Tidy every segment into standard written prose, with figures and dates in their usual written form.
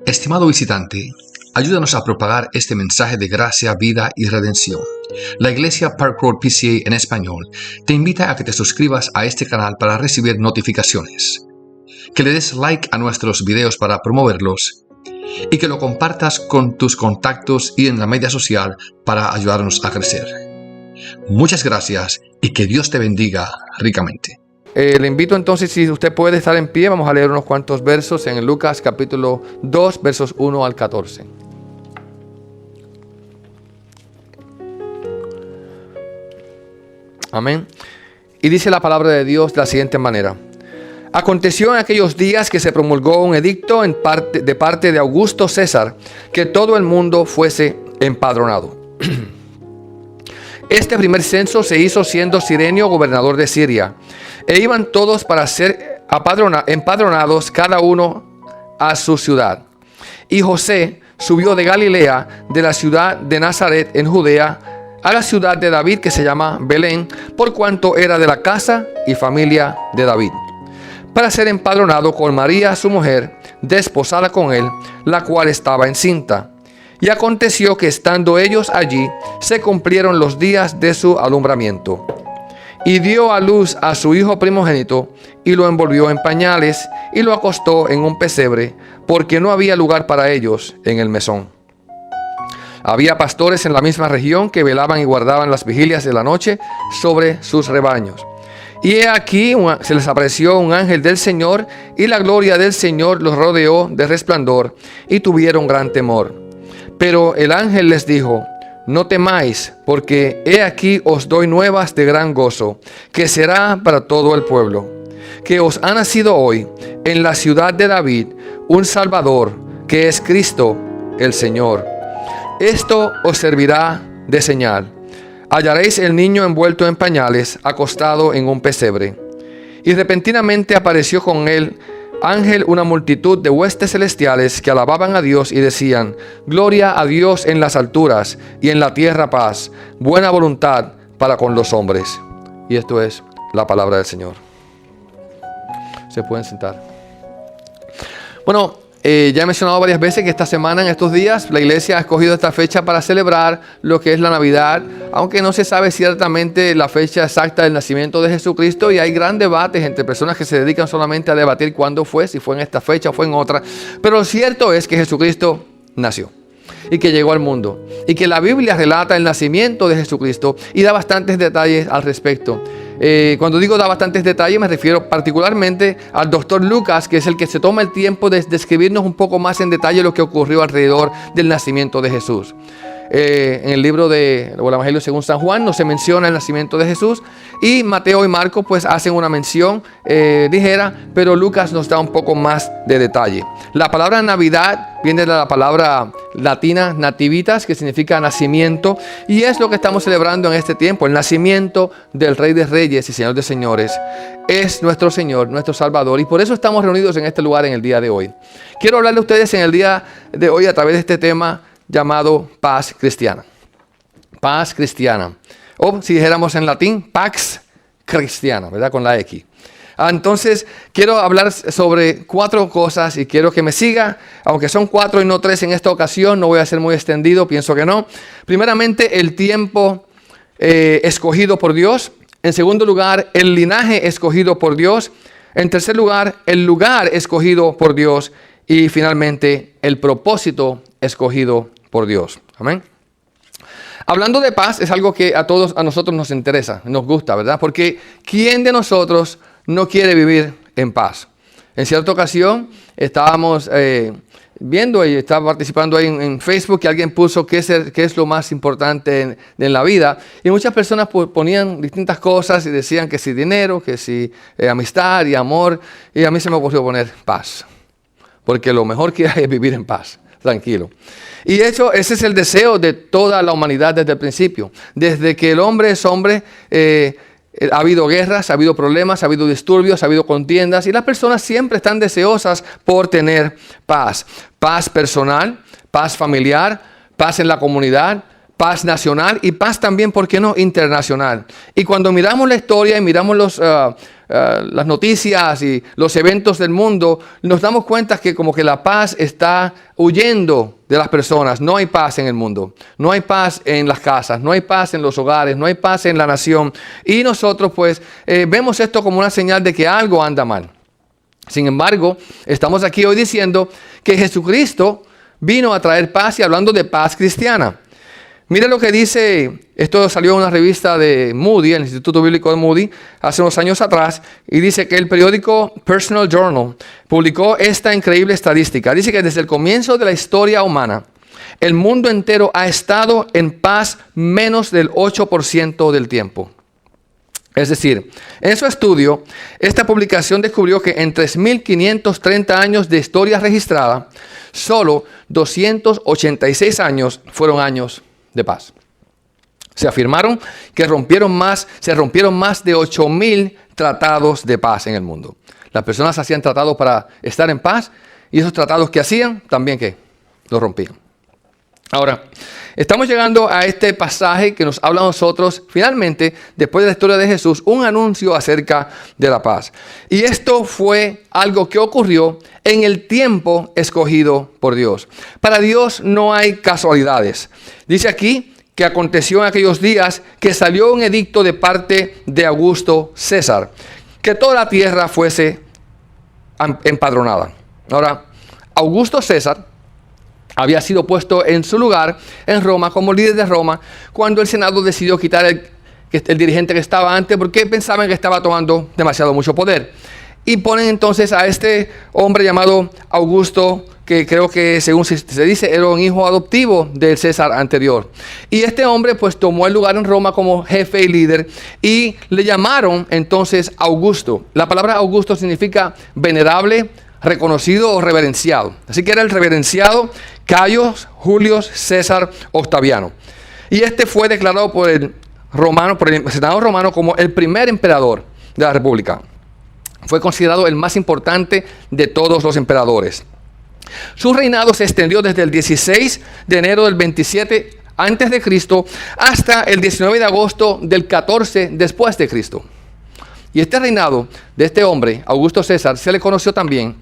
Estimado visitante, ayúdanos a propagar este mensaje de gracia, vida y redención. La Iglesia Park Road PCA en español te invita a que te suscribas a este canal para recibir notificaciones, que le des like a nuestros videos para promoverlos y que lo compartas con tus contactos y en la media social para ayudarnos a crecer. Muchas gracias y que Dios te bendiga ricamente. Le invito entonces, si usted puede estar en pie, vamos a leer unos cuantos versos en Lucas capítulo 2, versos 1 al 14. Amén. Y dice la palabra de Dios de la siguiente manera. Aconteció en aquellos días que se promulgó un edicto de parte de Augusto César, que todo el mundo fuese empadronado. Este primer censo se hizo siendo Cirenio gobernador de Siria, e iban todos para ser empadronados, cada uno a su ciudad. Y José subió de Galilea, de la ciudad de Nazaret en Judea, a la ciudad de David que se llama Belén, por cuanto era de la casa y familia de David, para ser empadronado con María su mujer, desposada con él, la cual estaba encinta. Y aconteció que estando ellos allí, se cumplieron los días de su alumbramiento. Y dio a luz a su hijo primogénito, y lo envolvió en pañales, y lo acostó en un pesebre, porque no había lugar para ellos en el mesón. Había pastores en la misma región que velaban y guardaban las vigilias de la noche sobre sus rebaños. Y he aquí se les apareció un ángel del Señor, y la gloria del Señor los rodeó de resplandor, y tuvieron gran temor. Pero el ángel les dijo: no temáis, porque he aquí os doy nuevas de gran gozo, que será para todo el pueblo, que os ha nacido hoy en la ciudad de David un Salvador, que es Cristo el Señor. Esto os servirá de señal. Hallaréis el niño envuelto en pañales, acostado en un pesebre. Y repentinamente apareció con él ángel una multitud de huestes celestiales que alababan a Dios y decían: gloria a Dios en las alturas y en la tierra paz, buena voluntad para con los hombres. Y esto es la palabra del Señor. Se pueden sentar. Bueno, ya he mencionado varias veces que esta semana, en estos días, la iglesia ha escogido esta fecha para celebrar lo que es la Navidad, aunque no se sabe ciertamente la fecha exacta del nacimiento de Jesucristo, y hay gran debates entre personas que se dedican solamente a debatir cuándo fue, si fue en esta fecha o fue en otra. Pero lo cierto es que Jesucristo nació y que llegó al mundo, y que la Biblia relata el nacimiento de Jesucristo y da bastantes detalles al respecto. Cuando digo da bastantes detalles, me refiero particularmente al doctor Lucas, que es el que se toma el tiempo de describirnos un poco más en detalle lo que ocurrió alrededor del nacimiento de Jesús. En el libro del Evangelio según San Juan no se menciona el nacimiento de Jesús, y Mateo y Marcos pues hacen una mención ligera, pero Lucas nos da un poco más de detalle. La palabra Navidad viene de la palabra latina nativitas, que significa nacimiento, y es lo que estamos celebrando en este tiempo, el nacimiento del Rey de Reyes y Señor de Señores. Es nuestro Señor, nuestro Salvador, y por eso estamos reunidos en este lugar en el día de hoy. Quiero hablarle a ustedes en el día de hoy a través de este tema llamado paz cristiana. Paz cristiana. O si dijéramos en latín, pax cristiana, ¿verdad? Con la X. Entonces, quiero hablar sobre 4 cosas y quiero que me siga, aunque son 4 y no 3 en esta ocasión, no voy a ser muy extendido, pienso que no. Primeramente, el tiempo escogido por Dios. En segundo lugar, el linaje escogido por Dios. En tercer lugar, el lugar escogido por Dios. Y finalmente, el propósito escogido por Dios. Amén. Hablando de paz, es algo que a nosotros nos interesa, nos gusta, ¿verdad? Porque ¿quién de nosotros no quiere vivir en paz? En cierta ocasión estábamos viendo y estaba participando ahí en Facebook, que alguien puso qué es lo más importante en la vida, y muchas personas ponían distintas cosas y decían que si dinero, que si amistad y amor, y a mí se me ocurrió poner paz, porque lo mejor que hay es vivir en paz, tranquilo. Y de hecho, ese es el deseo de toda la humanidad desde el principio. Desde que el hombre es hombre, ha habido guerras, ha habido problemas, ha habido disturbios, ha habido contiendas, y las personas siempre están deseosas por tener paz. Paz personal, paz familiar, paz en la comunidad, paz nacional y paz también, ¿por qué no?, internacional. Y cuando miramos la historia y miramos las noticias y los eventos del mundo, nos damos cuenta que como que la paz está huyendo de las personas. No hay paz en el mundo, no hay paz en las casas, no hay paz en los hogares, no hay paz en la nación. Y nosotros pues vemos esto como una señal de que algo anda mal. Sin embargo, estamos aquí hoy diciendo que Jesucristo vino a traer paz y hablando de paz cristiana. Mire lo que dice, esto salió en una revista de Moody, el Instituto Bíblico de Moody, hace unos años atrás, y dice que el periódico Personal Journal publicó esta increíble estadística. Dice que desde el comienzo de la historia humana, el mundo entero ha estado en paz menos del 8% del tiempo. Es decir, en su estudio, esta publicación descubrió que en 3.530 años de historia registrada, solo 286 años fueron años de paz. Se afirmaron que se rompieron más de 8.000 tratados de paz en el mundo. Las personas hacían tratados para estar en paz y esos tratados que hacían, también que los rompían. Ahora, estamos llegando a este pasaje que nos habla a nosotros, finalmente, después de la historia de Jesús, un anuncio acerca de la paz. Y esto fue algo que ocurrió en el tiempo escogido por Dios. Para Dios no hay casualidades. Dice aquí que aconteció en aquellos días que salió un edicto de parte de Augusto César, que toda la tierra fuese empadronada. Ahora, Augusto César había sido puesto en su lugar en Roma como líder de Roma cuando el Senado decidió quitar el dirigente que estaba antes porque pensaban que estaba tomando mucho poder. Y ponen entonces a este hombre llamado Augusto, que creo que según se dice era un hijo adoptivo del César anterior. Y este hombre pues tomó el lugar en Roma como jefe y líder y le llamaron entonces Augusto. La palabra Augusto significa venerable, reconocido o reverenciado. Así que era el reverenciado Cayo Julio César Octaviano. Y este fue declarado por el Senado romano como el primer emperador de la República. Fue considerado el más importante de todos los emperadores. Su reinado se extendió desde el 16 de enero del 27 antes de Cristo hasta el 19 de agosto del 14 después de Cristo. Y este reinado de este hombre, Augusto César, se le conoció también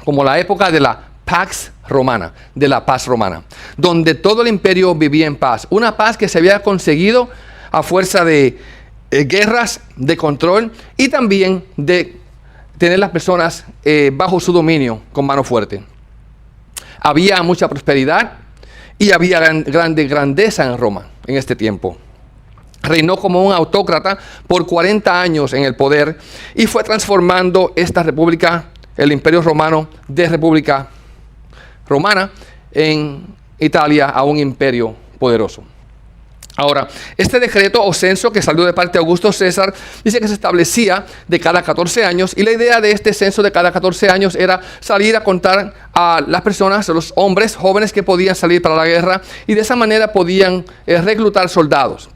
como la época de la Pax Romana, de la paz romana, donde todo el imperio vivía en paz. Una paz que se había conseguido a fuerza de guerras, de control y también de tener las personas bajo su dominio con mano fuerte. Había mucha prosperidad y había grande grandeza en Roma en este tiempo. Reinó como un autócrata por 40 años en el poder y fue transformando esta república, el Imperio Romano, de República Romana en Italia a un imperio poderoso. Ahora, este decreto o censo que salió de parte de Augusto César dice que se establecía de cada 14 años y la idea de este censo de cada 14 años era salir a contar a las personas, a los hombres jóvenes que podían salir para la guerra y de esa manera podían reclutar soldados.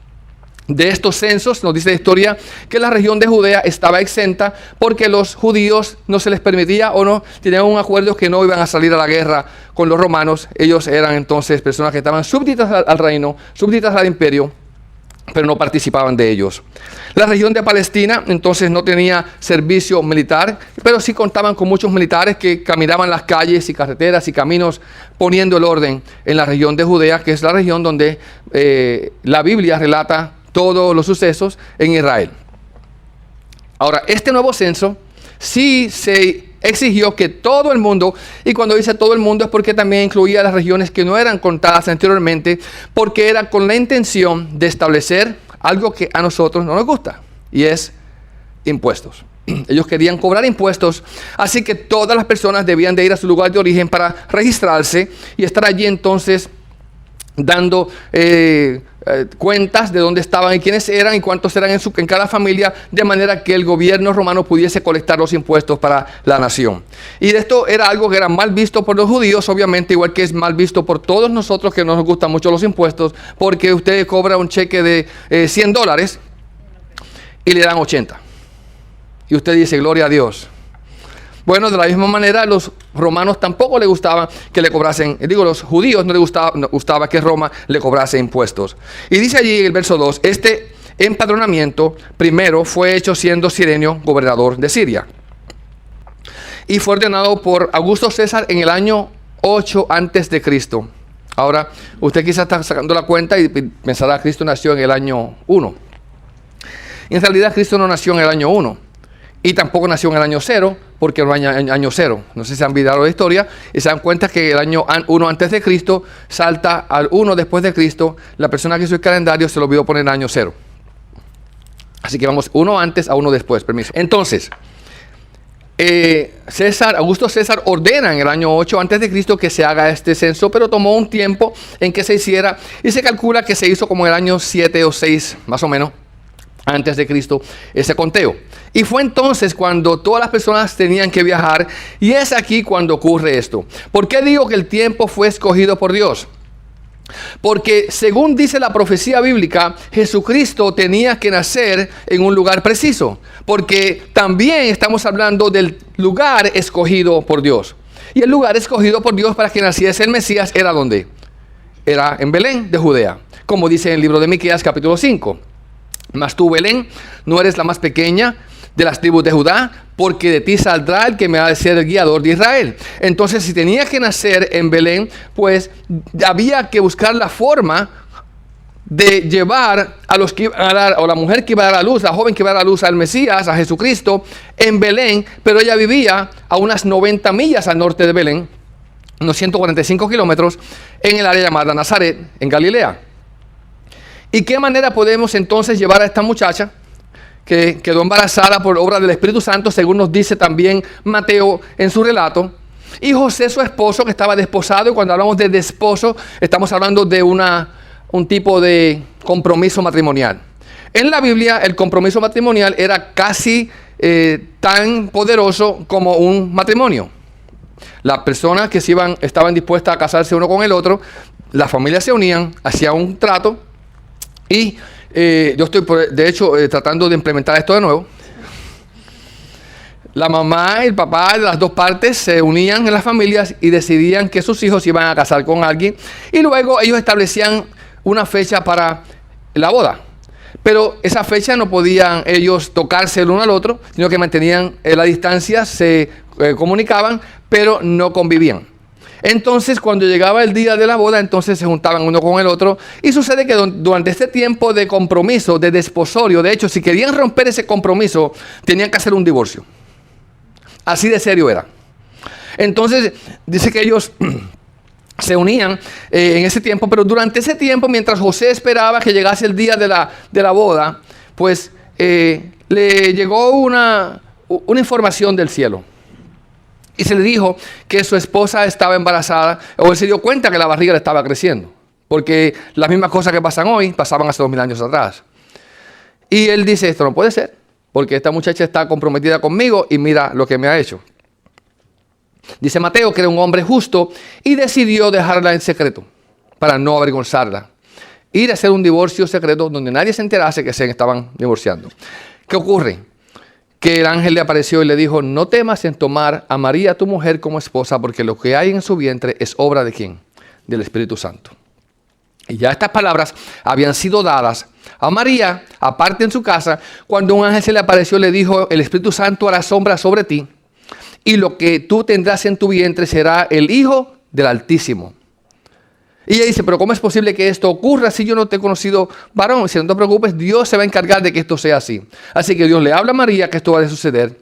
De estos censos nos dice la historia que la región de Judea estaba exenta porque los judíos no se les permitía o no tenían un acuerdo que no iban a salir a la guerra con los romanos. Ellos eran entonces personas que estaban súbditas al reino, súbditas al imperio, pero no participaban de ellos. La región de Palestina entonces no tenía servicio militar, pero sí contaban con muchos militares que caminaban las calles y carreteras y caminos poniendo el orden en la región de Judea, que es la región donde la Biblia relata todos los sucesos en Israel. Ahora, este nuevo censo sí se exigió que todo el mundo, y cuando dice todo el mundo es porque también incluía las regiones que no eran contadas anteriormente, porque era con la intención de establecer algo que a nosotros no nos gusta, y es impuestos. Ellos querían cobrar impuestos, así que todas las personas debían de ir a su lugar de origen para registrarse y estar allí entonces dando cuentas de dónde estaban y quiénes eran y cuántos eran en cada familia, de manera que el gobierno romano pudiese colectar los impuestos para la nación. Y esto era algo que era mal visto por los judíos, obviamente, igual que es mal visto por todos nosotros que no nos gustan mucho los impuestos, porque usted cobra un cheque de $100 y le dan 80. Y usted dice, gloria a Dios. Bueno, de la misma manera, los romanos tampoco le gustaba que le cobrasen, los judíos no les gustaba que Roma le cobrase impuestos. Y dice allí en el verso 2, este empadronamiento primero fue hecho siendo Cirenio gobernador de Siria. Y fue ordenado por Augusto César en el año 8 antes de Cristo. Ahora, usted quizás está sacando la cuenta y pensará, Cristo nació en el año 1. En realidad, Cristo no nació en el año 1. Y tampoco nació en el año 0, porque no hay año 0. No sé si se han olvidado la historia y se dan cuenta que el año 1 antes de Cristo salta al 1 después de Cristo. La persona que hizo el calendario se lo olvidó poner en el año 0. Así que vamos 1 antes a 1 después, permiso. Entonces, Augusto César ordena en el año 8 antes de Cristo que se haga este censo, pero tomó un tiempo en que se hiciera y se calcula que se hizo como en el año 7 o 6, más o menos, antes de Cristo, ese conteo. Y fue entonces cuando todas las personas tenían que viajar, y es aquí cuando ocurre esto. ¿Por qué digo que el tiempo fue escogido por Dios? Porque según dice la profecía bíblica, Jesucristo tenía que nacer en un lugar preciso. Porque también estamos hablando del lugar escogido por Dios. Y el lugar escogido por Dios para que naciese el Mesías era ¿dónde? Era en Belén de Judea. Como dice en el libro de Miqueas capítulo 5. Mas tú, Belén, no eres la más pequeña de las tribus de Judá, porque de ti saldrá el que me ha de ser el guiador de Israel. Entonces, si tenía que nacer en Belén, pues había que buscar la forma de llevar a los que iban a dar, o la mujer que iba a dar a luz, la joven que iba a dar a luz al Mesías, a Jesucristo, en Belén, pero ella vivía a unas 90 millas al norte de Belén, unos 145 kilómetros, en el área llamada Nazaret, en Galilea. ¿Y qué manera podemos entonces llevar a esta muchacha que quedó embarazada por obra del Espíritu Santo, según nos dice también Mateo en su relato? Y José, su esposo, que estaba desposado, y cuando hablamos de desposo, estamos hablando de un tipo de compromiso matrimonial. En la Biblia, el compromiso matrimonial era casi tan poderoso como un matrimonio. Las personas que estaban dispuestas a casarse uno con el otro, las familias se unían, hacían un trato. Y yo estoy, de hecho, tratando de implementar esto de nuevo. La mamá y el papá de las dos partes se unían en las familias y decidían que sus hijos iban a casar con alguien. Y luego ellos establecían una fecha para la boda. Pero esa fecha no podían ellos tocarse el uno al otro, sino que mantenían la distancia, se comunicaban, pero no convivían. Entonces, cuando llegaba el día de la boda, entonces se juntaban uno con el otro. Y sucede que durante este tiempo de compromiso, de desposorio, de hecho, si querían romper ese compromiso, tenían que hacer un divorcio. Así de serio era. Entonces, dice que ellos se unían en ese tiempo, pero durante ese tiempo, mientras José esperaba que llegase el día de la boda, pues le llegó una información del cielo. Y se le dijo que su esposa estaba embarazada, o él se dio cuenta que la barriga le estaba creciendo. Porque las mismas cosas que pasan hoy, pasaban hace 2000 años atrás. Y él dice, esto no puede ser, porque esta muchacha está comprometida conmigo y mira lo que me ha hecho. Dice Mateo que era un hombre justo y decidió dejarla en secreto para no avergonzarla. Ir a hacer un divorcio secreto donde nadie se enterase que se estaban divorciando. ¿Qué ocurre? Que el ángel le apareció y le dijo, no temas en tomar a María tu mujer como esposa, porque lo que hay en su vientre es obra ¿de quién? Del Espíritu Santo. Y ya estas palabras habían sido dadas a María, aparte en su casa, cuando un ángel se le apareció y le dijo, el Espíritu Santo hará sombra sobre ti, y lo que tú tendrás en tu vientre será el Hijo del Altísimo. Y ella dice, pero ¿cómo es posible que esto ocurra si yo no te he conocido varón? Dice, no te preocupes, Dios se va a encargar de que esto sea así. Así que Dios le habla a María que esto va a suceder.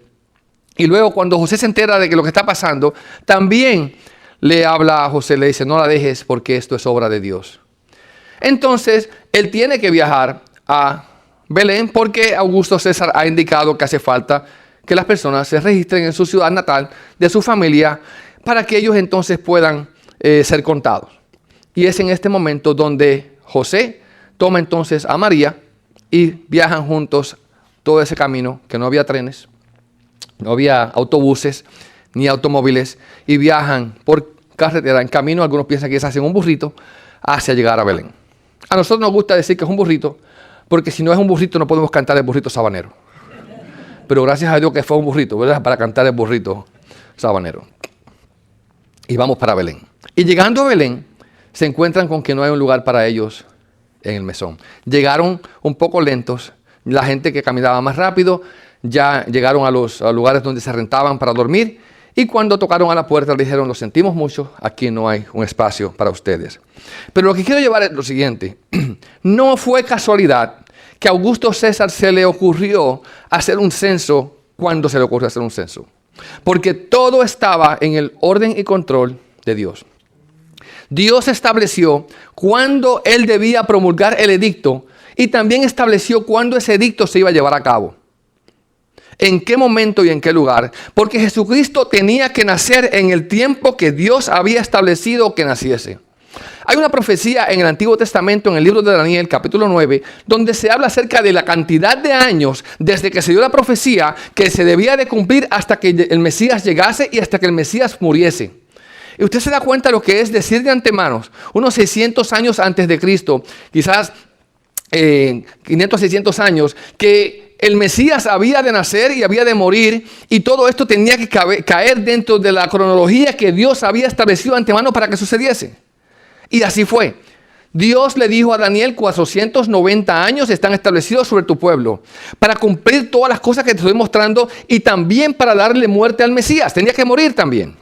Y luego cuando José se entera de que lo que está pasando, también le habla a José, le dice, no la dejes porque esto es obra de Dios. Entonces, él tiene que viajar a Belén porque Augusto César ha indicado que hace falta que las personas se registren en su ciudad natal, de su familia, para que ellos entonces puedan ser contados. Y es en este momento donde José toma entonces a María y viajan juntos todo ese camino, que no había trenes, no había autobuses ni automóviles, y viajan por carretera en camino. Algunos piensan que es hacia un burrito, hacia llegar a Belén. A nosotros nos gusta decir que es un burrito, porque si no es un burrito no podemos cantar el burrito sabanero. Pero gracias a Dios que fue un burrito, ¿verdad? Para cantar el burrito. sabanero. Y vamos para Belén. Y llegando a Belén, se encuentran con que no hay un lugar para ellos en el mesón. Llegaron un poco lentos. La gente que caminaba más rápido ya llegaron a los lugares donde se rentaban para dormir. Y cuando tocaron a la puerta le dijeron, lo sentimos mucho, aquí no hay un espacio para ustedes. Pero lo que quiero llevar es lo siguiente. No fue casualidad que a Augusto César se le ocurrió hacer un censo cuando se le ocurrió hacer un censo. Porque todo estaba en el orden y control de Dios. Dios estableció cuándo Él debía promulgar el edicto y también estableció cuándo ese edicto se iba a llevar a cabo. En qué momento y en qué lugar. Porque Jesucristo tenía que nacer en el tiempo que Dios había establecido que naciese. Hay una profecía en el Antiguo Testamento, en el libro de Daniel, capítulo 9, donde se habla acerca de la cantidad de años desde que se dio la profecía que se debía de cumplir hasta que el Mesías llegase y hasta que el Mesías muriese. Y usted se da cuenta de lo que es decir de antemano, unos 600 años antes de Cristo, quizás 500, 600 años, que el Mesías había de nacer y había de morir, y todo esto tenía que caer dentro de la cronología que Dios había establecido de antemano para que sucediese. Y así fue. Dios le dijo a Daniel, 490 años están establecidos sobre tu pueblo, para cumplir todas las cosas que te estoy mostrando y también para darle muerte al Mesías. Tenía que morir también.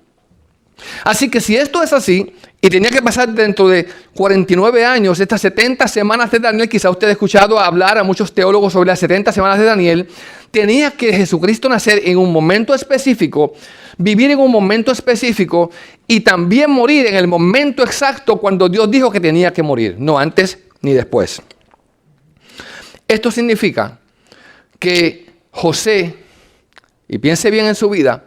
Así que si esto es así, y tenía que pasar dentro de 49 años, estas 70 semanas de Daniel, quizá usted ha escuchado hablar a muchos teólogos sobre las 70 semanas de Daniel, tenía que Jesucristo nacer en un momento específico, vivir en un momento específico y también morir en el momento exacto cuando Dios dijo que tenía que morir, no antes ni después. Esto significa que José, y piense bien en su vida,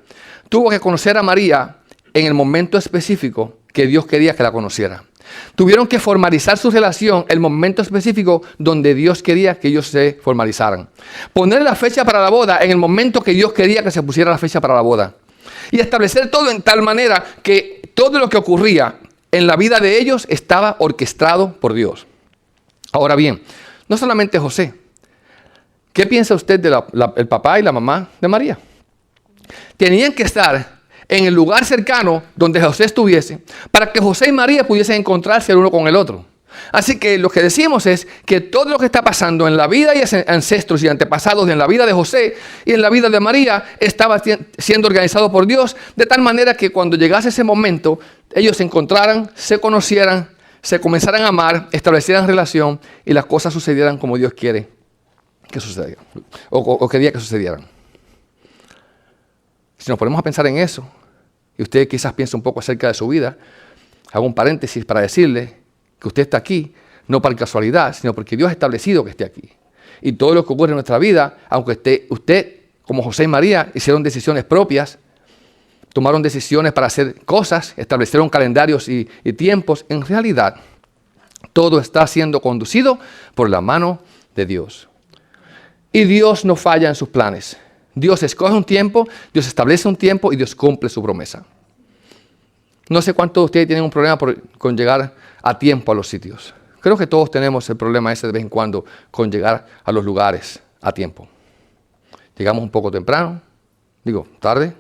tuvo que conocer a María en el momento específico que Dios quería que la conociera. Tuvieron que formalizar su relación en el momento específico donde Dios quería que ellos se formalizaran. Poner la fecha para la boda en el momento que Dios quería que se pusiera la fecha para la boda. Y establecer todo en tal manera que todo lo que ocurría en la vida de ellos estaba orquestado por Dios. Ahora bien, no solamente José. ¿Qué piensa usted del papá y la mamá de María? Tenían que estar en el lugar cercano donde José estuviese, para que José y María pudiesen encontrarse el uno con el otro. Así que lo que decimos es que todo lo que está pasando en la vida y ancestros y antepasados, en la vida de José y en la vida de María, estaba siendo organizado por Dios, de tal manera que cuando llegase ese momento, ellos se encontraran, se conocieran, se comenzaran a amar, establecieran relación y las cosas sucedieran como Dios quiere que sucedieran, o quería que sucedieran. Si nos ponemos a pensar en eso, y usted quizás piense un poco acerca de su vida, hago un paréntesis para decirle que usted está aquí, no por casualidad, sino porque Dios ha establecido que esté aquí. Y todo lo que ocurre en nuestra vida, aunque usted, como José y María, hicieron decisiones propias, tomaron decisiones para hacer cosas, establecieron calendarios y tiempos, en realidad, todo está siendo conducido por la mano de Dios. Y Dios no falla en sus planes. Dios escoge un tiempo, Dios establece un tiempo y Dios cumple su promesa. No sé cuántos de ustedes tienen un problema con llegar a tiempo a los sitios. Creo que todos tenemos el problema ese de vez en cuando con llegar a los lugares a tiempo. Llegamos un poco temprano, tarde,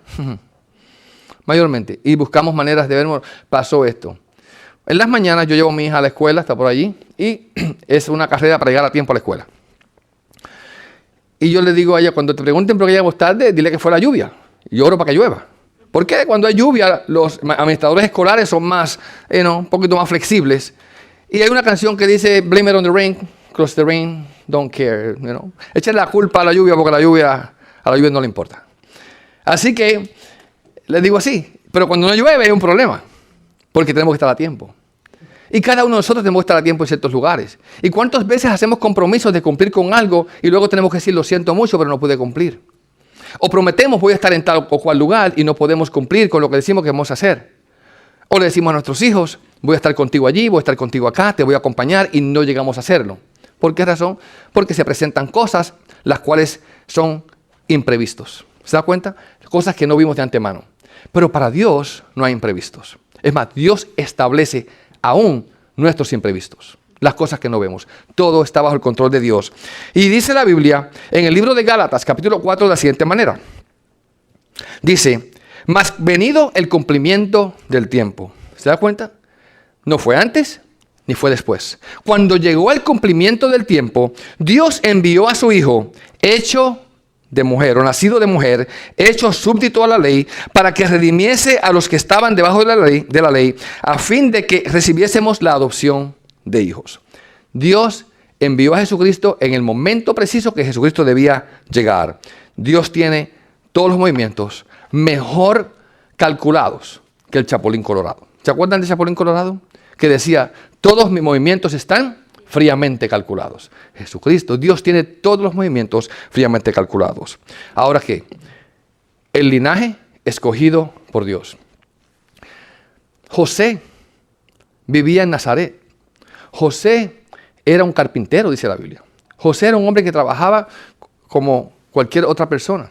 mayormente, y buscamos maneras de ver, pasó esto. En las mañanas yo llevo a mi hija a la escuela, está por allí, y es una carrera para llegar a tiempo a la escuela. Y yo le digo a ella, cuando te pregunten por qué llegamos tarde, dile que fue la lluvia. Y yo oro para que llueva. ¿Por qué cuando hay lluvia los administradores escolares son más, un poquito más flexibles? Y hay una canción que dice, blame it on the rain, because the rain don't care. Echen la culpa a la lluvia porque a la lluvia no le importa. Así que le digo así, pero cuando no llueve hay un problema, porque tenemos que estar a tiempo. Y cada uno de nosotros tenemos que estar a tiempo en ciertos lugares. ¿Y cuántas veces hacemos compromisos de cumplir con algo y luego tenemos que decir, lo siento mucho, pero no pude cumplir? O prometemos, voy a estar en tal o cual lugar y no podemos cumplir con lo que decimos que vamos a hacer. O le decimos a nuestros hijos, voy a estar contigo allí, voy a estar contigo acá, te voy a acompañar y no llegamos a hacerlo. ¿Por qué razón? Porque se presentan cosas las cuales son imprevistos. ¿Se da cuenta? Cosas que no vimos de antemano. Pero para Dios no hay imprevistos. Es más, Dios establece aún nuestros imprevistos, las cosas que no vemos. Todo está bajo el control de Dios. Y dice la Biblia en el libro de Gálatas, capítulo 4, de la siguiente manera. Dice, mas venido el cumplimiento del tiempo. ¿Se da cuenta? No fue antes ni fue después. Cuando llegó el cumplimiento del tiempo, Dios envió a su Hijo, hecho de mujer o nacido de mujer, hecho súbdito a la ley, para que redimiese a los que estaban debajo de la ley, a fin de que recibiésemos la adopción de hijos. Dios envió a Jesucristo en el momento preciso que Jesucristo debía llegar. Dios tiene todos los movimientos mejor calculados que el Chapulín Colorado. ¿Se acuerdan del Chapulín Colorado? Que decía, todos mis movimientos están fríamente calculados. Jesucristo, Dios tiene todos los movimientos fríamente calculados. Ahora, ¿qué? El linaje escogido por Dios. José vivía en Nazaret. José era un carpintero, dice la Biblia. José era un hombre que trabajaba como cualquier otra persona.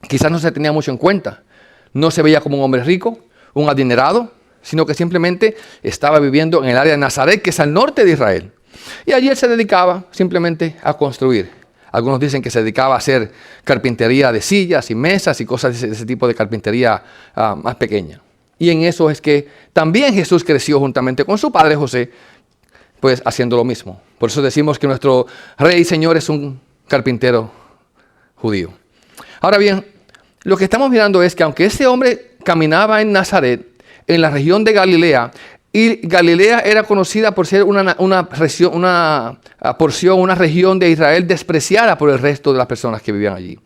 Quizás no se tenía mucho en cuenta. No se veía como un hombre rico, un adinerado, sino que simplemente estaba viviendo en el área de Nazaret, que es al norte de Israel. Y allí él se dedicaba simplemente a construir. Algunos dicen que se dedicaba a hacer carpintería de sillas y mesas y cosas de ese tipo de carpintería más pequeña. Y en eso es que también Jesús creció juntamente con su padre José, pues haciendo lo mismo. Por eso decimos que nuestro rey y señor es un carpintero judío. Ahora bien, lo que estamos mirando es que aunque ese hombre caminaba en Nazaret, en la región de Galilea, y Galilea era conocida por ser una región de Israel despreciada por el resto de las personas que vivían allí.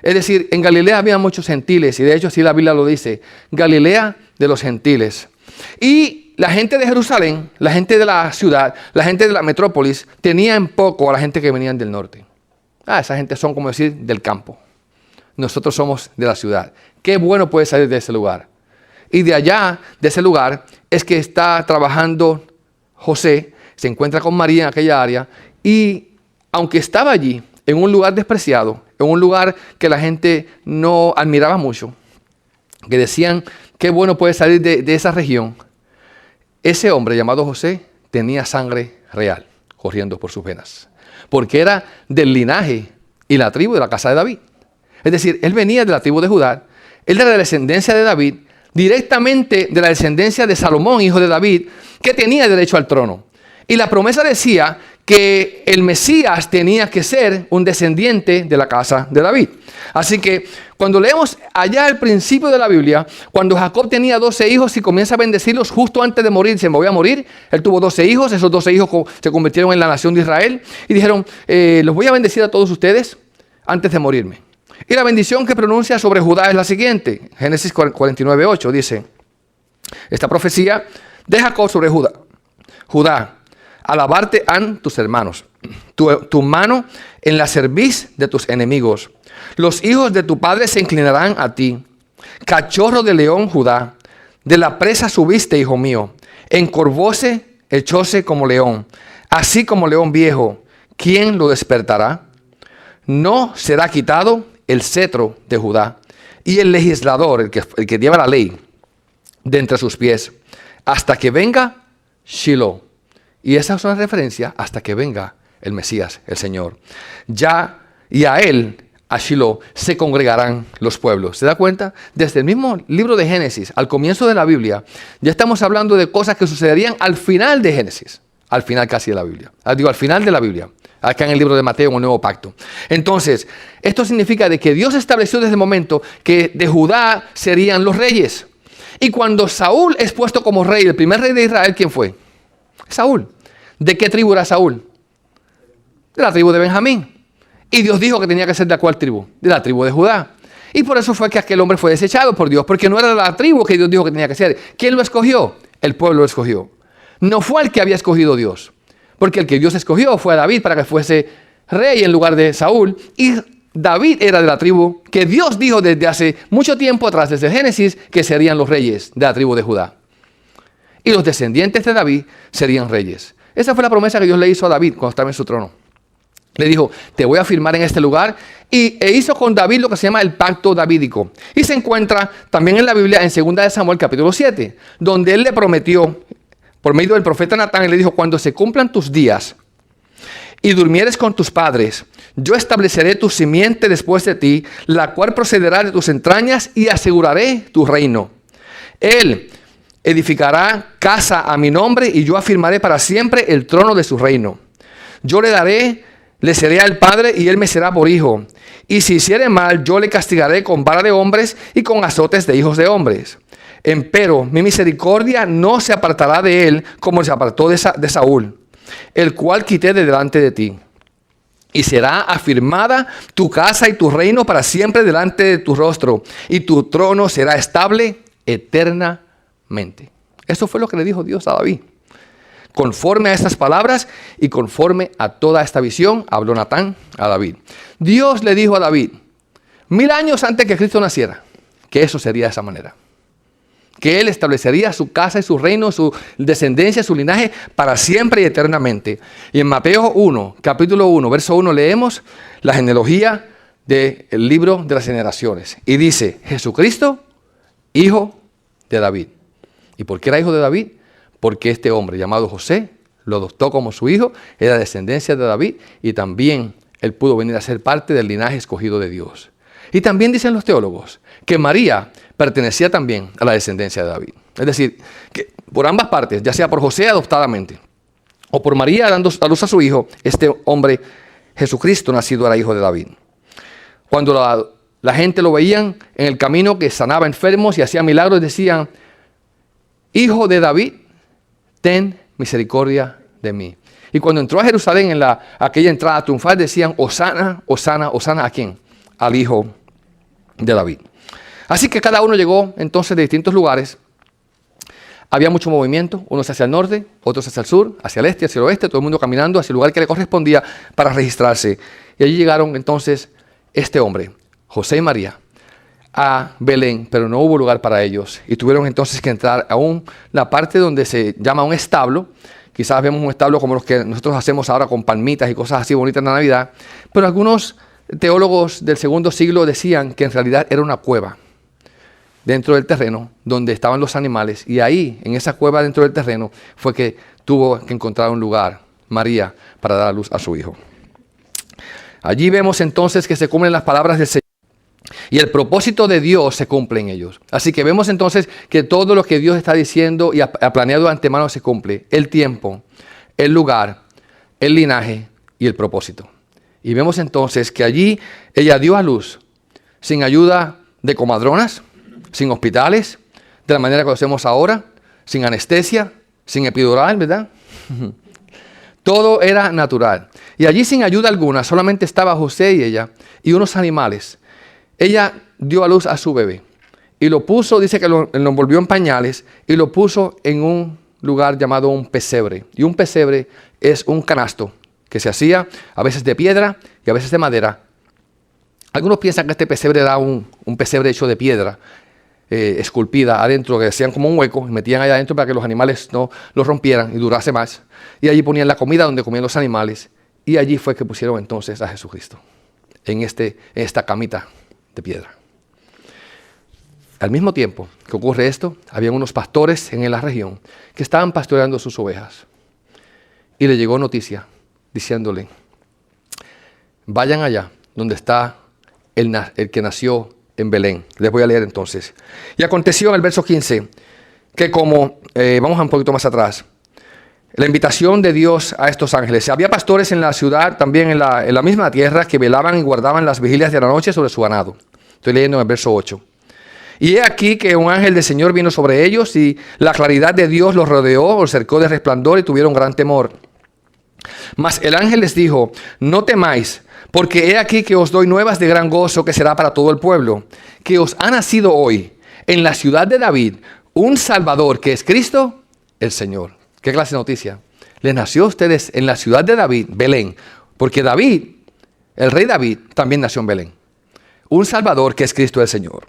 Es decir, en Galilea había muchos gentiles, y de hecho, si la Biblia lo dice, Galilea de los gentiles. Y la gente de Jerusalén, la gente de la ciudad, la gente de la metrópolis, tenía en poco a la gente que venían del norte. Esa gente son, como decir, del campo. Nosotros somos de la ciudad. Qué bueno puede salir de ese lugar. Y de allá, de ese lugar, es que está trabajando José, se encuentra con María en aquella área, y aunque estaba allí, en un lugar despreciado, en un lugar que la gente no admiraba mucho, que decían, qué bueno puede salir de esa región, ese hombre llamado José tenía sangre real corriendo por sus venas, porque era del linaje y la tribu de la casa de David. Es decir, él venía de la tribu de Judá, él era de la descendencia de David, directamente de la descendencia de Salomón, hijo de David, que tenía derecho al trono. Y la promesa decía que el Mesías tenía que ser un descendiente de la casa de David. Así que cuando leemos allá al principio de la Biblia, cuando Jacob tenía 12 hijos y comienza a bendecirlos justo antes de morir, se me voy a morir, él tuvo 12 hijos, esos 12 hijos se convirtieron en la nación de Israel y dijeron, los voy a bendecir a todos ustedes antes de morirme. Y la bendición que pronuncia sobre Judá es la siguiente. Génesis 49:8 dice, esta profecía de Jacob sobre Judá. Judá, alabarte han tus hermanos, tu mano en la cerviz de tus enemigos. Los hijos de tu padre se inclinarán a ti. Cachorro de león, Judá, de la presa subiste, hijo mío. Encorvóse, echóse como león, así como león viejo. ¿Quién lo despertará? No será quitado el cetro de Judá y el legislador, el que lleva la ley, de entre sus pies, hasta que venga Shiloh. Y esa es una referencia hasta que venga el Mesías, el Señor. Ya y a él, a Shiloh, se congregarán los pueblos. ¿Se da cuenta? Desde el mismo libro de Génesis, al comienzo de la Biblia, ya estamos hablando de cosas que sucederían al final de Génesis. Al final casi de la Biblia. Al final de la Biblia. Acá en el libro de Mateo, en el Nuevo Pacto. Entonces, esto significa de que Dios estableció desde el momento que de Judá serían los reyes. Y cuando Saúl es puesto como rey, el primer rey de Israel, ¿quién fue? Saúl. ¿De qué tribu era Saúl? De la tribu de Benjamín. Y Dios dijo que tenía que ser de cuál tribu? De la tribu de Judá. Y por eso fue que aquel hombre fue desechado por Dios, porque no era de la tribu que Dios dijo que tenía que ser. ¿Quién lo escogió? El pueblo lo escogió. No fue el que había escogido Dios. Porque el que Dios escogió fue a David para que fuese rey en lugar de Saúl. Y David era de la tribu que Dios dijo desde hace mucho tiempo atrás, desde Génesis, que serían los reyes de la tribu de Judá. Y los descendientes de David serían reyes. Esa fue la promesa que Dios le hizo a David cuando estaba en su trono. Le dijo, te voy a firmar en este lugar. E hizo con David lo que se llama el pacto davídico. Y se encuentra también en la Biblia en 2 de Samuel capítulo 7, donde él le prometió, por medio del profeta Natán, y le dijo, cuando se cumplan tus días y durmieres con tus padres, Yo estableceré tu simiente después de ti, la cual procederá de tus entrañas y aseguraré tu reino. Él edificará casa a mi nombre y yo afirmaré para siempre el trono de su reino. Yo le seré al padre y él me será por hijo. Y si hiciere mal, yo le castigaré con vara de hombres y con azotes de hijos de hombres. Empero mi misericordia no se apartará de él como se apartó de Saúl, el cual quité de delante de ti. Y será afirmada tu casa y tu reino para siempre delante de tu rostro, y tu trono será estable eternamente. Eso fue lo que le dijo Dios a David. Conforme a estas palabras y conforme a toda esta visión, habló Natán a David. Dios le dijo a David, 1000 años antes que Cristo naciera, que eso sería de esa manera. Que él establecería su casa y su reino, su descendencia, su linaje para siempre y eternamente. Y en Mateo 1, capítulo 1, verso 1, leemos la genealogía del libro de las generaciones. Y dice, Jesucristo, hijo de David. ¿Y por qué era hijo de David? Porque este hombre llamado José lo adoptó como su hijo, era descendencia de David y también él pudo venir a ser parte del linaje escogido de Dios. Y también dicen los teólogos que María pertenecía también a la descendencia de David. Es decir, que por ambas partes, ya sea por José adoptadamente o por María dando a luz a su hijo, este hombre, Jesucristo nacido, era hijo de David. Cuando la gente lo veían en el camino que sanaba enfermos y hacía milagros, decían, hijo de David, ten misericordia de mí. Y cuando entró a Jerusalén en aquella entrada triunfal, decían, Hosana, Hosana, Hosana, ¿a quién? Al hijo de David. Así que cada uno llegó entonces de distintos lugares. Había mucho movimiento, unos hacia el norte, otros hacia el sur, hacia el este, hacia el oeste, todo el mundo caminando hacia el lugar que le correspondía para registrarse. Y allí llegaron entonces este hombre, José y María, a Belén, pero no hubo lugar para ellos. Y tuvieron entonces que entrar a la parte donde se llama un establo. Quizás vemos un establo como los que nosotros hacemos ahora con palmitas y cosas así bonitas en la Navidad. Pero algunos teólogos del segundo siglo decían que en realidad era una cueva dentro del terreno donde estaban los animales, y ahí, en esa cueva dentro del terreno, fue que tuvo que encontrar un lugar, María, para dar a luz a su hijo. Allí vemos entonces que se cumplen las palabras del Señor y el propósito de Dios se cumple en ellos. Así que vemos entonces que todo lo que Dios está diciendo y ha planeado de antemano se cumple. El tiempo, el lugar, el linaje y el propósito. Y vemos entonces que allí ella dio a luz sin ayuda de comadronas, sin hospitales, de la manera que lo hacemos ahora, sin anestesia, sin epidural, ¿verdad? Todo era natural. Y allí sin ayuda alguna, solamente estaba José y ella y unos animales. Ella dio a luz a su bebé y lo puso, dice que lo envolvió en pañales y lo puso en un lugar llamado un pesebre. Y un pesebre es un canasto que se hacía a veces de piedra y a veces de madera. Algunos piensan que este pesebre era un pesebre hecho de piedra esculpida adentro, que hacían como un hueco y metían allá adentro para que los animales no lo rompieran y durase más. Y allí ponían la comida donde comían los animales. Y allí fue que pusieron entonces a Jesucristo, en esta camita de piedra. Al mismo tiempo que ocurre esto, había unos pastores en la región que estaban pastoreando sus ovejas. Y le llegó noticia diciéndole, vayan allá donde está el que nació en Belén. Les voy a leer entonces. Y aconteció en el verso 15, que vamos un poquito más atrás, la invitación de Dios a estos ángeles. Había pastores en la ciudad, también en la misma tierra, que velaban y guardaban las vigilias de la noche sobre su ganado. Estoy leyendo en el verso 8. Y he aquí que un ángel del Señor vino sobre ellos y la claridad de Dios los rodeó, los cercó de resplandor y tuvieron gran temor. Mas el ángel les dijo, no temáis, porque he aquí que os doy nuevas de gran gozo que será para todo el pueblo, que os ha nacido hoy en la ciudad de David un Salvador, que es Cristo el Señor. ¿Qué clase de noticia? Les nació a ustedes en la ciudad de David, Belén, porque David, el rey David, también nació en Belén. Un Salvador que es Cristo el Señor.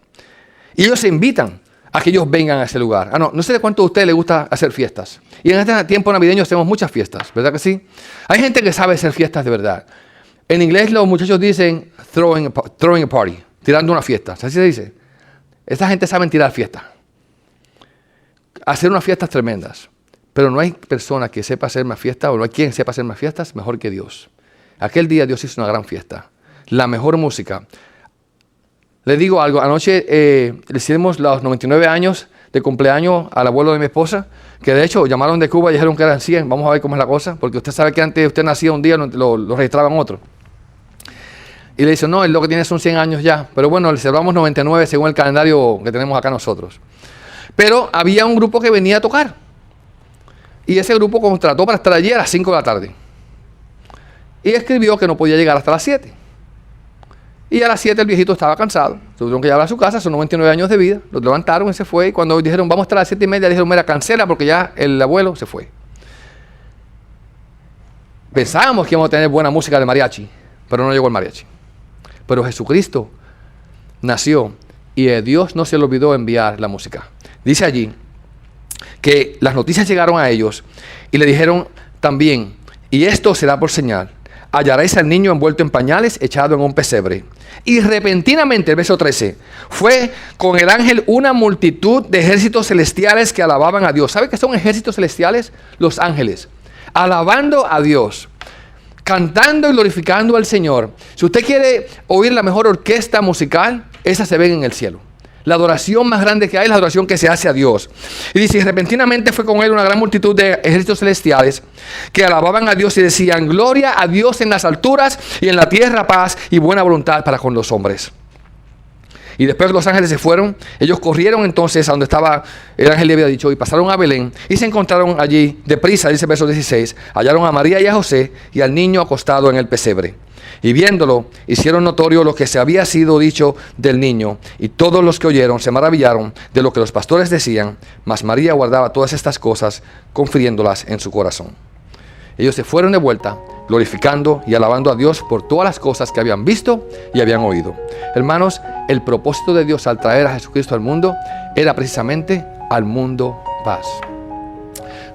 Y ellos se invitan a que ellos vengan a ese lugar. No sé de cuánto a ustedes les gusta hacer fiestas. Y en este tiempo navideño hacemos muchas fiestas, ¿verdad que sí? Hay gente que sabe hacer fiestas de verdad. En inglés los muchachos dicen throwing a party, tirando una fiesta. ¿Así se dice? Esta gente sabe tirar fiestas. Hacer unas fiestas tremendas. Pero no hay persona que sepa hacer más fiestas, o no hay quien sepa hacer más fiestas mejor que Dios. Aquel día Dios hizo una gran fiesta. La mejor música. Le digo algo, anoche le hicimos los 99 años de cumpleaños al abuelo de mi esposa, que de hecho llamaron de Cuba y dijeron que eran 100. Vamos a ver cómo es la cosa, porque usted sabe que antes usted nacía un día, lo registraban otro. Y le dice, no, él lo que tiene son 100 años ya. Pero bueno, le celebramos 99 según el calendario que tenemos acá nosotros. Pero había un grupo que venía a tocar. Y ese grupo contrató para estar allí a las 5 de la tarde. Y escribió que no podía llegar hasta las 7. Y a las 7 el viejito estaba cansado. Se tuvieron que llevar a su casa, son 99 años de vida. Lo levantaron y se fue. Y cuando dijeron, vamos a estar a las 7:30, le dijeron, mira, cancela porque ya el abuelo se fue. Pensábamos que íbamos a tener buena música de mariachi, pero no llegó el mariachi. Pero Jesucristo nació y a Dios no se le olvidó enviar la música. Dice allí que las noticias llegaron a ellos y le dijeron también, y esto será por señal, hallaréis al niño envuelto en pañales, echado en un pesebre. Y repentinamente, el verso 13, fue con el ángel una multitud de ejércitos celestiales que alababan a Dios. ¿Sabe qué son ejércitos celestiales? Los ángeles, alabando a Dios, cantando y glorificando al Señor. Si usted quiere oír la mejor orquesta musical, esa se ve en el cielo. La adoración más grande que hay es la adoración que se hace a Dios. Y dice, y repentinamente fue con él una gran multitud de ejércitos celestiales que alababan a Dios y decían, gloria a Dios en las alturas y en la tierra paz y buena voluntad para con los hombres. Y después que los ángeles se fueron, ellos corrieron entonces a donde estaba el ángel le había dicho y pasaron a Belén y se encontraron allí deprisa, dice el verso 16, hallaron a María y a José y al niño acostado en el pesebre. Y viéndolo, hicieron notorio lo que se había sido dicho del niño, y todos los que oyeron se maravillaron de lo que los pastores decían, mas María guardaba todas estas cosas, confiriéndolas en su corazón. Ellos se fueron de vuelta, glorificando y alabando a Dios por todas las cosas que habían visto y habían oído. Hermanos, el propósito de Dios al traer a Jesucristo al mundo era precisamente al mundo paz.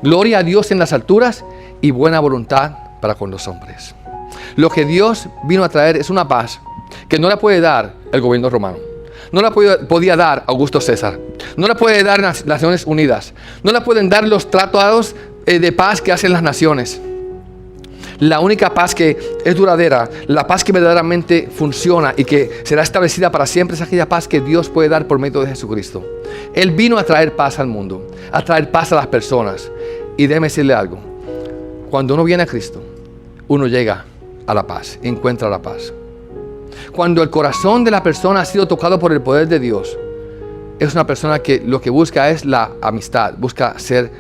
Gloria a Dios en las alturas y buena voluntad para con los hombres. Lo que Dios vino a traer es una paz que no la puede dar el gobierno romano. No la podía dar Augusto César. No la puede dar las Naciones Unidas. No la pueden dar los tratados de paz que hacen las naciones. La única paz que es duradera, la paz que verdaderamente funciona y que será establecida para siempre, es aquella paz que Dios puede dar por medio de Jesucristo. Él vino a traer paz al mundo, a traer paz a las personas. Y déjeme decirle algo. Cuando uno viene a Cristo, uno llega a la paz, encuentra la paz. Cuando el corazón de la persona ha sido tocado por el poder de Dios, es una persona que lo que busca es la amistad, busca ser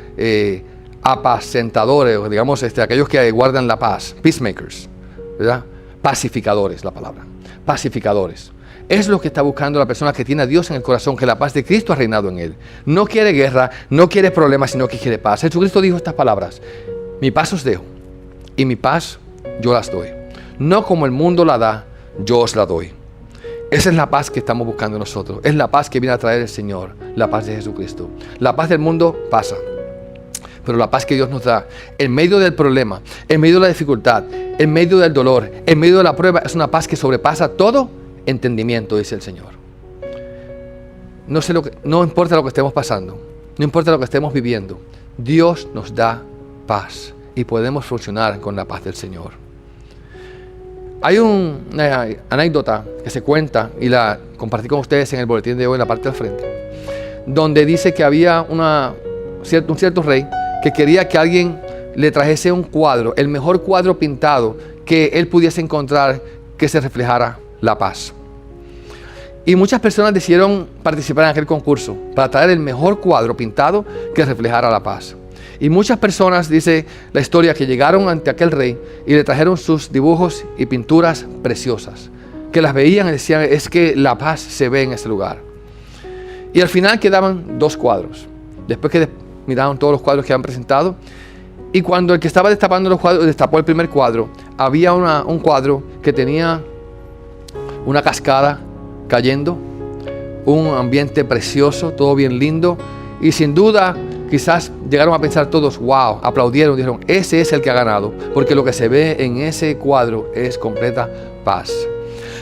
apacentadores, o digamos aquellos que guardan la paz, peacemakers, ¿verdad? Pacificadores, la palabra, pacificadores. Es lo que está buscando la persona que tiene a Dios en el corazón, que la paz de Cristo ha reinado en él. No quiere guerra, no quiere problemas, sino que quiere paz. Jesucristo dijo estas palabras: mi paz os dejo y mi paz yo las doy. No como el mundo la da, yo os la doy. Esa es la paz que estamos buscando nosotros. Es la paz que viene a traer el Señor, la paz de Jesucristo. La paz del mundo pasa, pero la paz que Dios nos da en medio del problema, en medio de la dificultad, en medio del dolor, en medio de la prueba, es una paz que sobrepasa todo entendimiento, dice el Señor. No importa lo que estemos pasando, no importa lo que estemos viviendo, Dios nos da paz y podemos funcionar con la paz del Señor. Hay una anécdota que se cuenta y la compartí con ustedes en el boletín de hoy en la parte del frente, donde dice que había un cierto rey que quería que alguien le trajese un cuadro, el mejor cuadro pintado que él pudiese encontrar, que se reflejara la paz. Y muchas personas decidieron participar en aquel concurso para traer el mejor cuadro pintado que reflejara la paz. Y muchas personas, dice la historia, que llegaron ante aquel rey y le trajeron sus dibujos y pinturas preciosas, que las veían y decían, es que la paz se ve en ese lugar. Y al final quedaban 2 cuadros. Después que miraron todos los cuadros que habían presentado, y cuando el que estaba destapando los cuadros destapó el primer cuadro, había un cuadro que tenía una cascada cayendo, un ambiente precioso, todo bien lindo, y sin duda quizás llegaron a pensar todos, wow, aplaudieron, dijeron, ese es el que ha ganado, porque lo que se ve en ese cuadro es completa paz.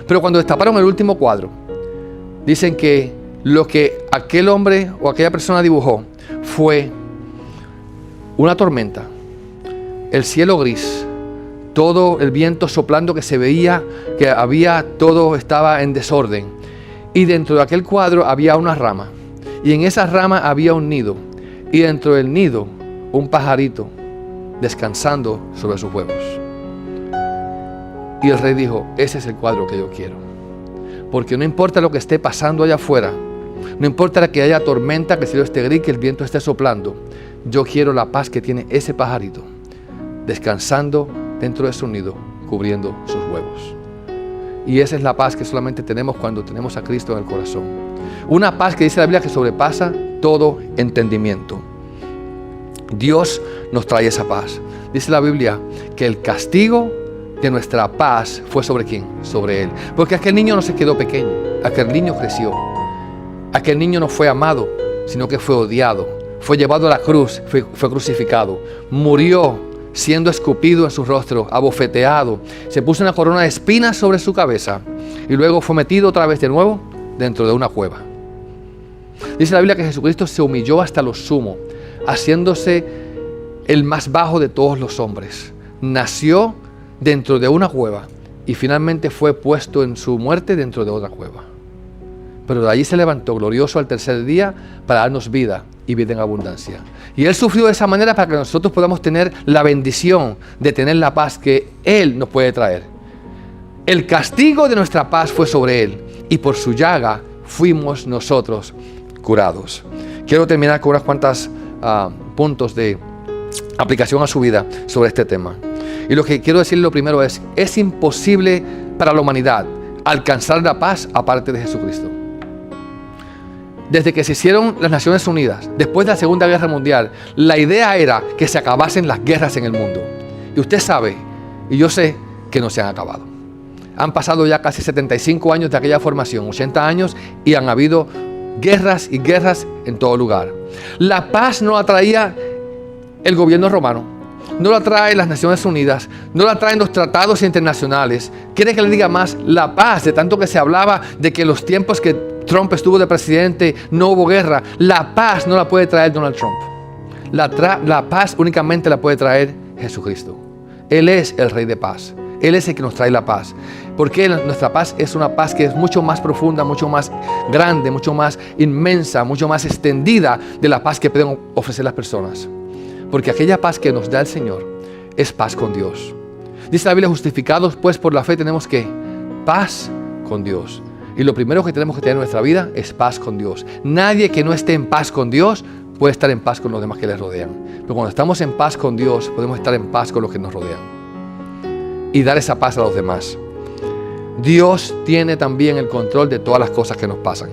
Pero cuando destaparon el último cuadro, dicen que lo que aquel hombre o aquella persona dibujó fue una tormenta, el cielo gris, todo el viento soplando, que se veía que todo estaba en desorden. Y dentro de aquel cuadro había una rama, y en esa rama había un nido, y dentro del nido un pajarito descansando sobre sus huevos. Y el rey dijo: ese es el cuadro que yo quiero, porque no importa lo que esté pasando allá afuera, no importa que haya tormenta, que el cielo esté gris, que el viento esté soplando, yo quiero la paz que tiene ese pajarito descansando dentro de su nido, cubriendo sus huevos. Y esa es la paz que solamente tenemos cuando tenemos a Cristo en el corazón. Una paz que dice la Biblia que sobrepasa todo entendimiento. Dios nos trae esa paz. Dice la Biblia que el castigo de nuestra paz fue ¿sobre quién? Sobre Él. Porque aquel niño no se quedó pequeño, aquel niño creció. Aquel niño no fue amado, sino que fue odiado. Fue llevado a la cruz, fue crucificado. Murió siendo escupido en su rostro, abofeteado. Se puso una corona de espinas sobre su cabeza y luego fue metido otra vez de nuevo dentro de una cueva. Dice la Biblia que Jesucristo se humilló hasta lo sumo, haciéndose el más bajo de todos los hombres. Nació dentro de una cueva y finalmente fue puesto en su muerte dentro de otra cueva. Pero de allí se levantó glorioso al tercer día para darnos vida y vida en abundancia. Y Él sufrió de esa manera para que nosotros podamos tener la bendición de tener la paz que Él nos puede traer. El castigo de nuestra paz fue sobre Él, y por su llaga fuimos nosotros curados. Quiero terminar con unas cuantas puntos de aplicación a su vida sobre este tema. Y lo que quiero decirle lo primero es imposible para la humanidad alcanzar la paz aparte de Jesucristo. Desde que se hicieron las Naciones Unidas, después de la Segunda Guerra Mundial, la idea era que se acabasen las guerras en el mundo. Y usted sabe, y yo sé, que no se han acabado. Han pasado ya casi 75 años de aquella formación, 80 años, y han habido guerras y guerras en todo lugar. La paz no la traía el gobierno romano, no la traen las Naciones Unidas, no la traen los tratados internacionales. ¿Quiere que le diga más? La paz, de tanto que se hablaba de que los tiempos que Trump estuvo de presidente no hubo guerra, la paz no la puede traer Donald Trump. La paz únicamente la puede traer Jesucristo. Él es el Rey de paz. Él es el que nos trae la paz. Porque nuestra paz es una paz que es mucho más profunda, mucho más grande, mucho más inmensa, mucho más extendida de la paz que pueden ofrecer las personas. Porque aquella paz que nos da el Señor es paz con Dios. Dice la Biblia: justificados pues por la fe tenemos que paz con Dios. Y lo primero que tenemos que tener en nuestra vida es paz con Dios. Nadie que no esté en paz con Dios puede estar en paz con los demás que les rodean. Pero cuando estamos en paz con Dios, podemos estar en paz con los que nos rodean y dar esa paz a los demás. Dios tiene también el control de todas las cosas que nos pasan.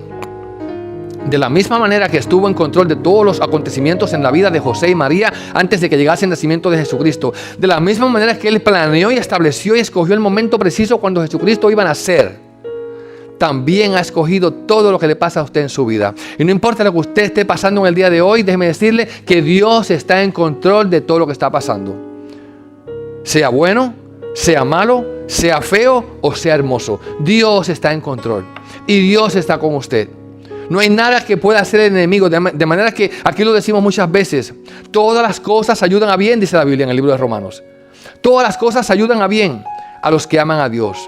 De la misma manera que estuvo en control de todos los acontecimientos en la vida de José y María antes de que llegase el nacimiento de Jesucristo, de la misma manera que Él planeó y estableció y escogió el momento preciso cuando Jesucristo iba a nacer, también ha escogido todo lo que le pasa a usted en su vida. Y no importa lo que usted esté pasando en el día de hoy, déjeme decirle que Dios está en control de todo lo que está pasando. Sea bueno, sea malo, sea feo o sea hermoso, Dios está en control y Dios está con usted. No hay nada que pueda hacer el enemigo, de manera que aquí lo decimos muchas veces: todas las cosas ayudan a bien, dice la Biblia en el libro de Romanos. Todas las cosas ayudan a bien a los que aman a Dios,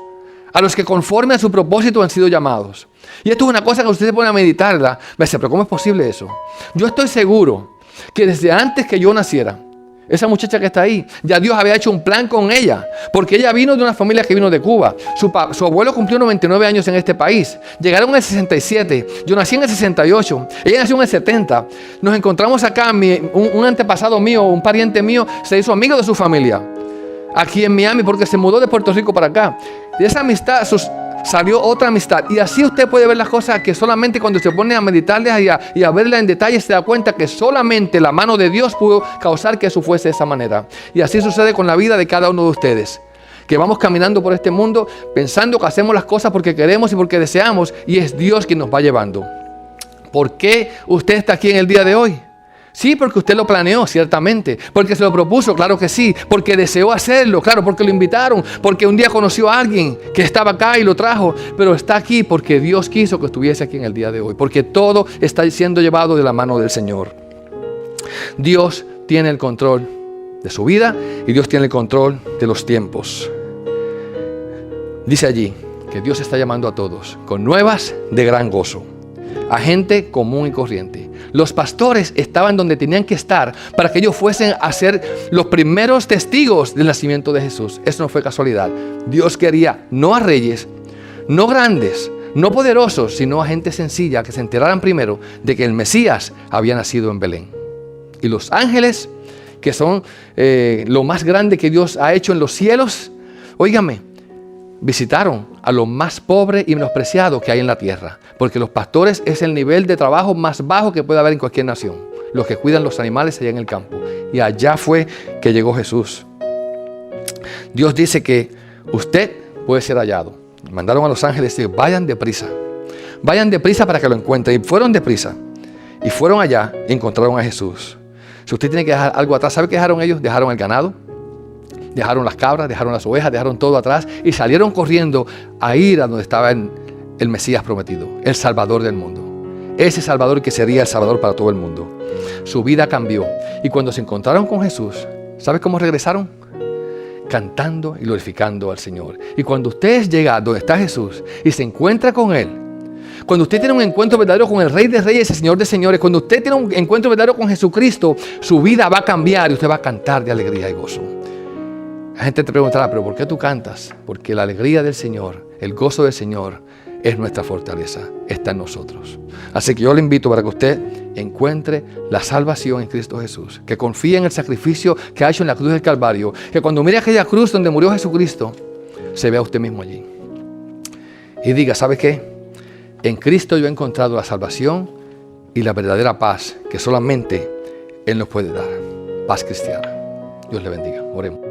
a los que conforme a su propósito han sido llamados. Y esto es una cosa que usted se pone a meditarla. Me dice: ¿pero cómo es posible eso? Yo estoy seguro que desde antes que yo naciera, esa muchacha que está ahí, ya Dios había hecho un plan con ella, porque ella vino de una familia que vino de Cuba. Su abuelo cumplió 99 años en este país. Llegaron en el 67, yo nací en el 68, ella nació en el 70. Nos encontramos acá, un antepasado mío, un pariente mío, se hizo amigo de su familia aquí en Miami porque se mudó de Puerto Rico para acá. De esa amistad salió otra amistad. Y así usted puede ver las cosas que solamente cuando se pone a meditarlas y a verlas en detalle se da cuenta que solamente la mano de Dios pudo causar que eso fuese de esa manera. Y así sucede con la vida de cada uno de ustedes, que vamos caminando por este mundo pensando que hacemos las cosas porque queremos y porque deseamos, y es Dios quien nos va llevando. ¿Por qué usted está aquí en el día de hoy? Sí, porque usted lo planeó, ciertamente. Porque se lo propuso, claro que sí. Porque deseó hacerlo, claro, porque lo invitaron. Porque un día conoció a alguien que estaba acá y lo trajo. Pero está aquí porque Dios quiso que estuviese aquí en el día de hoy. Porque todo está siendo llevado de la mano del Señor. Dios tiene el control de su vida y Dios tiene el control de los tiempos. Dice allí que Dios está llamando a todos con nuevas de gran gozo, a gente común y corriente. Los pastores estaban donde tenían que estar para que ellos fuesen a ser los primeros testigos del nacimiento de Jesús. Eso no fue casualidad. Dios quería no a reyes, no grandes, no poderosos, sino a gente sencilla que se enteraran primero de que el Mesías había nacido en Belén. Y los ángeles, que son lo más grande que Dios ha hecho en los cielos, óigame, visitaron a lo más pobre y menospreciado que hay en la tierra, porque los pastores es el nivel de trabajo más bajo que puede haber en cualquier nación, los que cuidan los animales allá en el campo. Y allá fue que llegó Jesús. Dios dice que usted puede ser hallado. Mandaron a los ángeles y vayan deprisa para que lo encuentren. Y fueron deprisa y fueron allá y encontraron a Jesús. Si usted tiene que dejar algo atrás, ¿sabe qué dejaron ellos? Dejaron el ganado, dejaron las cabras, dejaron las ovejas, dejaron todo atrás y salieron corriendo a ir a donde estaba el Mesías prometido, el Salvador del mundo. Ese Salvador que sería el Salvador para todo el mundo. Su vida cambió. Y cuando se encontraron con Jesús, ¿sabe cómo regresaron? Cantando y glorificando al Señor. Y cuando usted llega donde está Jesús y se encuentra con Él, cuando usted tiene un encuentro verdadero con el Rey de Reyes y el Señor de Señores, cuando usted tiene un encuentro verdadero con Jesucristo, su vida va a cambiar y usted va a cantar de alegría y gozo. La gente te preguntará, ¿pero por qué tú cantas? Porque la alegría del Señor, el gozo del Señor, es nuestra fortaleza, está en nosotros. Así que yo le invito para que usted encuentre la salvación en Cristo Jesús, que confíe en el sacrificio que ha hecho en la cruz del Calvario, que cuando mire aquella cruz donde murió Jesucristo, se vea usted mismo allí. Y diga, ¿sabe qué? En Cristo yo he encontrado la salvación y la verdadera paz que solamente Él nos puede dar. Paz cristiana. Dios le bendiga. Oremos.